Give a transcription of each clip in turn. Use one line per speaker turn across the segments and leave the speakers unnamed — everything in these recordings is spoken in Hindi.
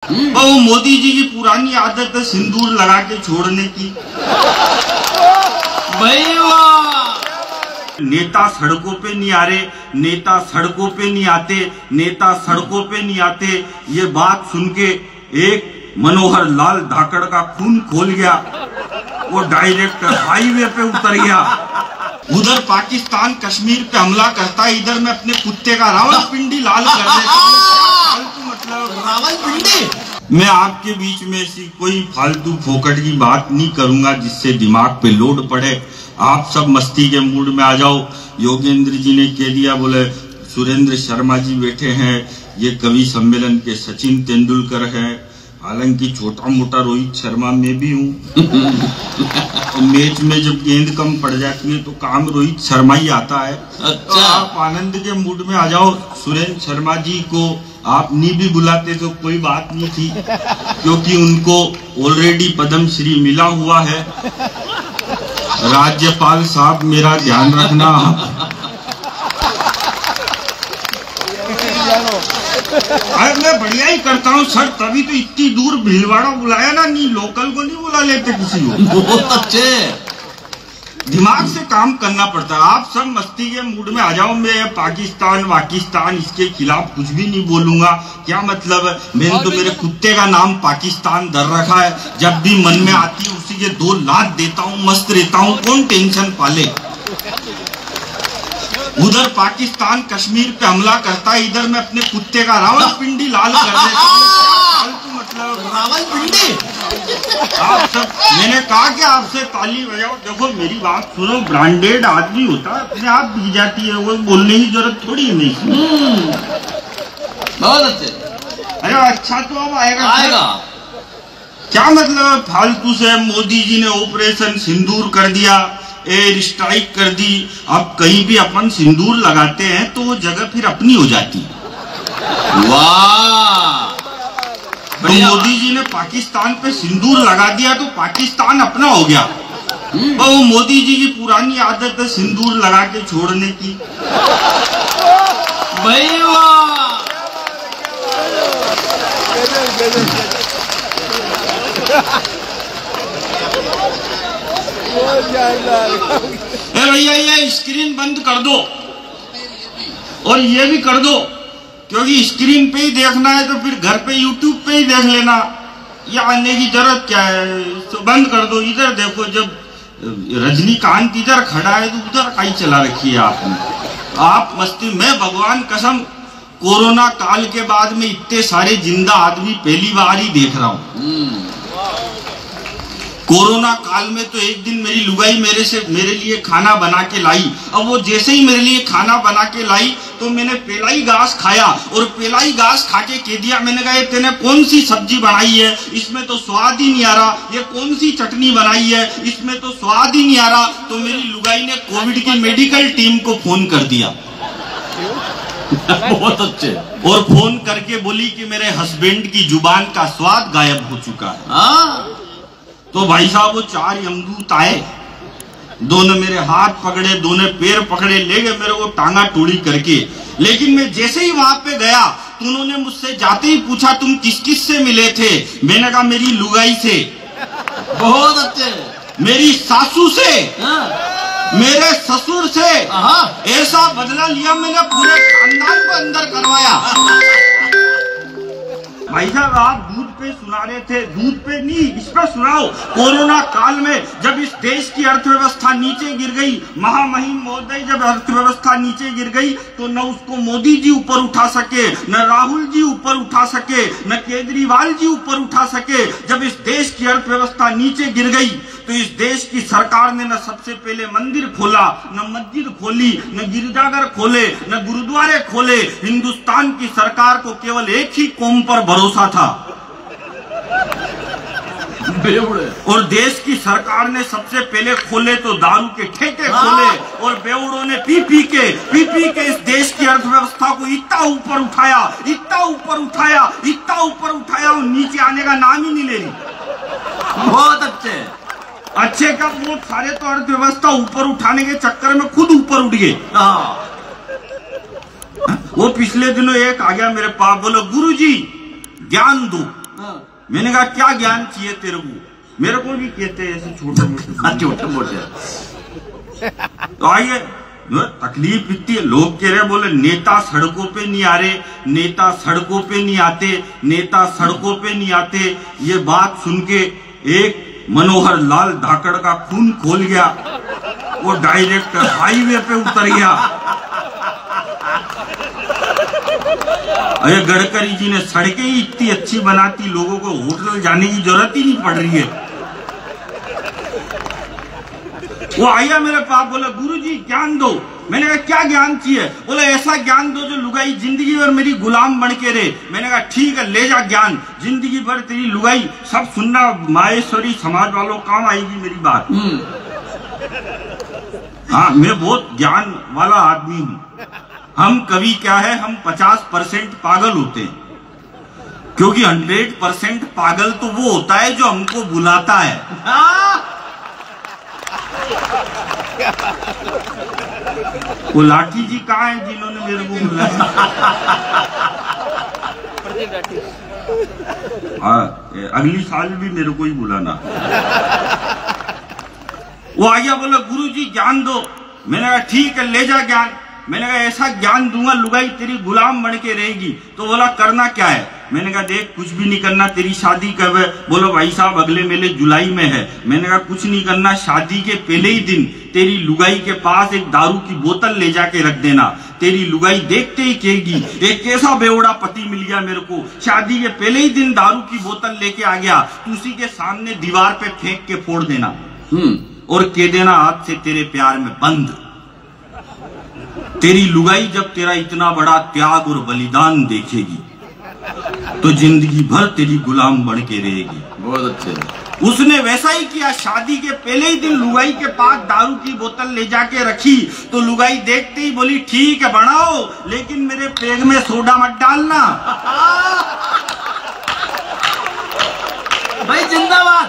वो मोदी जी की पुरानी आदत है सिंदूर लगा के छोड़ने की।
भाई वाह!
नेता सड़कों पे नहीं आ रहे, नेता सड़कों पे नहीं आते, नेता सड़कों पे नहीं आते। ये बात सुन के एक मनोहर लाल धाकड़ का खून खोल गया। वो डायरेक्ट हाईवे पे उतर गया। उधर पाकिस्तान कश्मीर पे हमला करता है, इधर मैं अपने कुत्ते का रावलपिंडी लाल कर देता हूं। मतलब
रावलपिंडी।
मैं आपके बीच में ऐसी कोई फालतू फोकट की बात नहीं करूंगा जिससे दिमाग पे लोड पड़े। आप सब मस्ती के मूड में आ जाओ। योगेंद्र जी ने कह दिया, बोले सुरेंद्र शर्मा जी बैठे हैं, ये कवि सम्मेलन के सचिन तेंदुलकर हैं। हालांकि छोटा मोटा रोहित शर्मा में भी हूँ। मैच में जब गेंद कम पड़ जाती है तो काम रोहित शर्मा ही आता है।
अच्छा।
तो आप आनंद के मूड में आ जाओ। सुरेंद्र शर्मा जी को आप नहीं भी बुलाते तो कोई बात नहीं थी, क्योंकि उनको ऑलरेडी पद्म श्री मिला हुआ है। राज्यपाल साहब मेरा ध्यान रखना। अरे मैं बढ़िया ही करता हूँ सर, तभी तो इतनी दूर भीलवाड़ा बुलाया ना, नहीं लोकल को नहीं बुला लेते किसी को।
बहुत अच्छे।
दिमाग से काम करना पड़ता है। आप सब मस्ती के मूड में आ जाओ। मैं पाकिस्तान इसके खिलाफ कुछ भी नहीं बोलूंगा। क्या मतलब है, मैंने तो मेरे कुत्ते का नाम पाकिस्तान धर रखा है। जब भी मन में आती है उसी के 2 लात देता हूँ, मस्त रहता हूँ, कौन टेंशन पाले। उधर पाकिस्तान कश्मीर पे हमला करता है, इधर मैं अपने कुत्ते का रावलपिंडी लाल कर देता हूँ। मतलब
रावलपिंडी।
आप सब, मैंने कहा कि आपसे ताली बजाओ। देखो मेरी बात सुनो, ब्रांडेड आदमी होता है, अपने आप दिख जाती है, वो बोलने की जरूरत थोड़ी है नहीं।
बहुत अच्छे।
अरे अच्छा तो अब
आएगा।
क्या मतलब फालतू से मोदी जी ने ऑपरेशन सिंदूर कर दिया, एयर स्ट्राइक कर दी। अब कहीं भी अपन सिंदूर लगाते हैं तो वो जगह फिर अपनी हो जाती है।
वाह!
तो मोदी जी ने पाकिस्तान पे सिंदूर लगा दिया तो पाकिस्तान अपना हो गया। वो मोदी जी की पुरानी आदत है सिंदूर लगा के छोड़ने की।
भाई वाह!
भैया ये स्क्रीन बंद कर दो और ये भी कर दो, क्योंकि स्क्रीन पे ही देखना है तो फिर घर पे यूट्यूब पे ही देख लेना। ये आने की जरूरत क्या है, तो बंद कर दो। इधर देखो, जब रजनीकांत इधर खड़ा है तो उधर कहीं चला रखी है आपने। आप मस्ती में, भगवान कसम कोरोना काल के बाद में इतने सारे जिंदा आदमी पहली बार ही देख रहा हूँ। कोरोना काल में तो एक दिन मेरी लुगाई मेरे लिए खाना बना के लाई। अब वो जैसे ही मेरे लिए खाना बना के लाई तो मैंने पेलाई घास खाया और पेलाई घास खा के कह दिया, मैंने कहा ये तेने कौन सी सब्जी बनाई है, इसमें तो स्वाद ही नहीं आ रहा। ये कौन सी चटनी बनाई है, इसमें तो स्वाद ही नहीं आ रहा। तो मेरी लुगाई ने कोविड की मेडिकल टीम को फोन कर दिया।
बहुत अच्छे।
और फोन करके बोली कि मेरे हस्बैंड की जुबान का स्वाद गायब हो चुका है।
हाँ?
तो भाई साहब वो 4 यमदूत आए, दोनों मेरे हाथ पकड़े, दोनों पैर पकड़े, ले गए मेरे को टांगा टूड़ी करके। लेकिन मैं जैसे ही वहां पे गया तो उन्होंने मुझसे जाते ही पूछा तुम किस किस से मिले थे। मैंने कहा मेरी लुगाई से।
बहुत अच्छे।
मेरी सासू से।
हाँ?
मेरे ससुर से। ऐसा बदला लिया मैंने, पूरे खानदान को अंदर करवाया। भाई साहब आप दूध पे सुना रहे थे, दूध पे नहीं, इस पर सुनाओ। कोरोना काल में जब इस देश की अर्थव्यवस्था नीचे गिर गई, महामहिम महोदय जब अर्थव्यवस्था नीचे गिर गई तो न उसको मोदी जी ऊपर उठा सके, न राहुल जी ऊपर उठा सके, न केजरीवाल जी ऊपर उठा सके। जब इस देश की अर्थव्यवस्था नीचे गिर गई तो इस देश की सरकार ने न सबसे पहले मंदिर खोला, न मस्जिद खोली, न गिरजाघर खोले, न गुरुद्वारे खोले। हिंदुस्तान की सरकार को केवल एक ही कौम पर भरोसा था,
बेवड़े।
और देश की सरकार ने सबसे पहले खोले तो दारू के ठेके खोले, और बेवड़ों ने पी पी के इस देश की अर्थव्यवस्था को इतना ऊपर उठाया, इतना ऊपर उठाया, इतना ऊपर उठाया, और नीचे आने का नाम ही नहीं ले रही।
बहुत अच्छे
का वो सारे तो अर्थव्यवस्था ऊपर उठाने के चक्कर में खुद ऊपर उठ गए। वो पिछले दिनों एक आ गया मेरे पास, बोलो गुरुजी ज्ञान दो। मैंने कहा क्या ज्ञान चाहिए तेरे को? मेरे को भी कहते हैं ऐसे छोटे मोटे। तो आइए, तकलीफ इतनी है, लोग कह रहे बोले नेता सड़कों पे नहीं आ रहे, नेता सड़कों पे नहीं आते, नेता सड़कों पे नहीं आते। ये बात सुन के एक मनोहर लाल धाकड़ का खून खोल गया, वो डायरेक्ट हाईवे पे उतर गया। अरे गडकरी जी ने सड़कें ही इतनी अच्छी बनाती, लोगों को होटल जाने की जरूरत ही नहीं पड़ रही है। वो आया मेरे पास, बोला गुरुजी ज्ञान दो। मैंने कहा क्या ज्ञान चाहिए? बोला ऐसा ज्ञान दो जो लुगाई जिंदगी भर मेरी गुलाम बन के रहे। मैंने कहा ठीक है, ले जा ज्ञान, जिंदगी भर तेरी लुगाई सब सुनना, माहेश्वरी समाज वालों काम आएगी मेरी बात। हाँ, मैं बहुत ज्ञान वाला आदमी हूं। हम कभी क्या है, हम 50% पागल होते हैं, क्योंकि 100% पागल तो वो होता है जो हमको बुलाता है। वो लाठी जी कहाँ है जिन्होंने मेरे को बुलाया? अगली साल भी मेरे को ही बुलाना। वो आया, बोला गुरुजी ज्ञान दो। मैंने कहा ठीक है, ले जा ज्ञान। मैंने कहा ऐसा ज्ञान दूंगा लुगाई तेरी गुलाम बन के रहेगी। तो बोला करना क्या है? मैंने कहा देख कुछ भी नहीं करना, तेरी शादी कब है? बोलो भाई साहब अगले मेले जुलाई में है। मैंने कहा कुछ नहीं करना, शादी के पहले ही दिन तेरी लुगाई के पास एक दारू की बोतल ले जाके रख देना। तेरी लुगाई देखते ही कहेगी एक कैसा बेवड़ा पति मिल गया मेरे को, शादी के पहले ही दिन दारू की बोतल लेके आ गया। तू उसी के सामने दीवार पे फेंक के फोड़ देना और कह देना आज से तेरे प्यार में बंद। तेरी लुगाई जब तेरा इतना बड़ा त्याग और बलिदान देखेगी तो जिंदगी भर तेरी गुलाम बन के रहेगी।
बहुत अच्छे।
उसने वैसा ही किया, शादी के पहले ही दिन लुगाई के पास दारू की बोतल ले जाके रखी। तो लुगाई देखते ही बोली ठीक है बनाओ, लेकिन मेरे पेग में सोडा मत डालना।
भाई जिंदाबाद।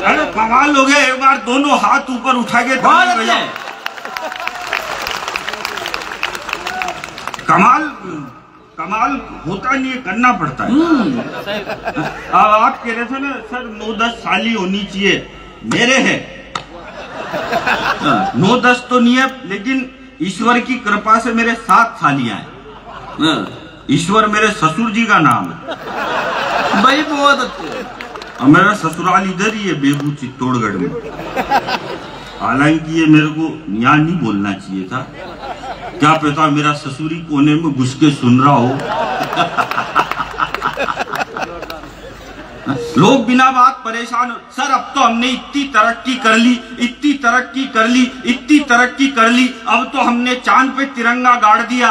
अरे कमाल हो गया, एक बार दोनों हाथ ऊपर उठा के कमाल होता नहीं है, करना पड़ता है। अब आप कह रहे थे ना सर 9-10 साली होनी चाहिए, मेरे है 9-10 तो नहीं है, लेकिन ईश्वर की कृपा से मेरे 7 सालियां हैं। ईश्वर मेरे ससुर जी का नाम है।
भाई बहुत अच्छे।
और मेरा ससुराल इधर ही है, बेबू चित्तौड़गढ़ में। हालांकि ये मेरे को यहाँ नहीं बोलना चाहिए था, क्या पता मेरा ससुरी कोने में घुस के सुन रहा हो। लोग बिना बात परेशान, सर अब तो हमने इतनी तरक्की कर ली, इतनी तरक्की कर ली, इतनी तरक्की कर ली, अब तो हमने चांद पे तिरंगा गाड़ दिया,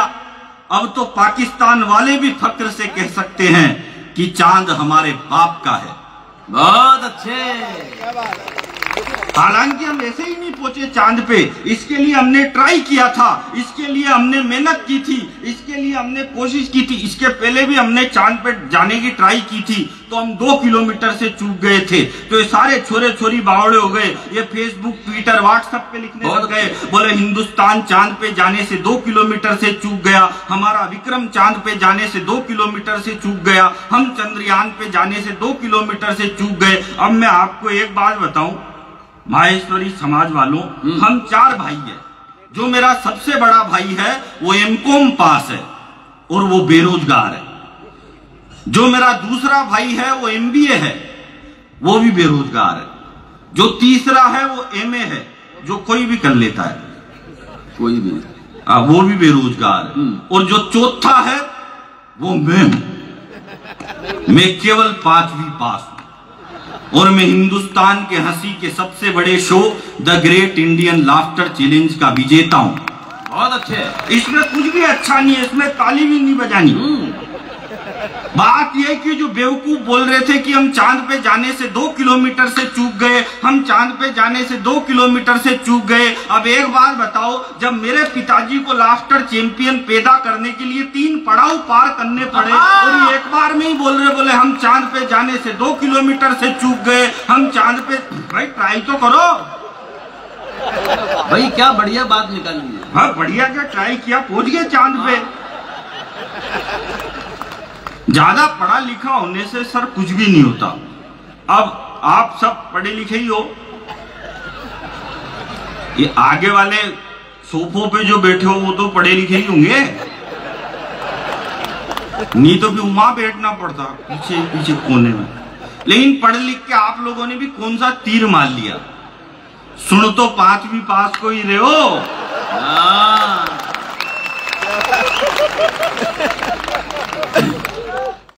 अब तो पाकिस्तान वाले भी फक्र से कह सकते हैं कि चांद हमारे बाप का है।
बहुत अच्छे।
हालांकि हम ऐसे ही नहीं पहुंचे चांद पे, इसके लिए हमने ट्राई किया था, इसके लिए हमने मेहनत की थी, इसके लिए हमने कोशिश की थी। इसके पहले भी हमने चांद पे जाने की ट्राई की थी, तो हम 2 किलोमीटर से चूक गए थे। तो ये सारे छोरे छोरी बावड़े हो गए, ये फेसबुक ट्विटर व्हाट्सएप पे लिखने लग गए, बोले हिंदुस्तान चांद पे जाने से 2 किलोमीटर से चूक गया, हमारा विक्रम चांद पे जाने से 2 किलोमीटर से चूक गया, हम चंद्रयान पे जाने से 2 किलोमीटर से चूक गए। अब मैं आपको एक बात बताऊं, माहेश्वरी समाज वालों, हम 4 भाई हैं। जो मेरा सबसे बड़ा भाई है वो एमकॉम पास है और वो बेरोजगार है। जो मेरा दूसरा भाई है वो एमबीए है, वो भी बेरोजगार है। जो तीसरा है वो एमए है, जो कोई भी कर लेता है,
कोई भी,
वो भी बेरोजगार है। और जो चौथा है वो मैं केवल 5वीं पास हूं, और मैं हिंदुस्तान के हंसी के सबसे बड़े show the great Indian laughter challenge का विजेता हूं।
बहुत अच्छे।
इसमें कुछ भी अच्छा नहीं है, इसमें ताली भी नहीं बजानी। बात यह कि जो बेवकूफ बोल रहे थे कि हम चांद पे जाने से 2 किलोमीटर से चूक गए, हम चांद पे जाने से 2 किलोमीटर से चूक गए। अब एक बार बताओ, जब मेरे पिताजी को लाफ्टर चैंपियन पैदा करने के लिए 3 पड़ाव पार करने पड़े, और एक बार में ही बोल रहे, बोले हम चांद पे जाने से 2 किलोमीटर से चूक गए, हम चांद पे। भाई ट्राई तो करो
भाई, क्या बढ़िया बात निकाली है।
हाँ बढ़िया, क्या ट्राई किया, पहुंच गए चांद पे। ज्यादा पढ़ा लिखा होने से सर कुछ भी नहीं होता। अब आप सब पढ़े लिखे ही हो, ये आगे वाले सोफों पे जो बैठे हो वो तो पढ़े लिखे ही होंगे, नहीं तो भी वहां बैठना पड़ता पीछे पीछे कोने में। लेकिन पढ़ लिख के आप लोगों ने भी कौन सा तीर मार लिया। सुन तो 5वीं पास को ही रहे हो।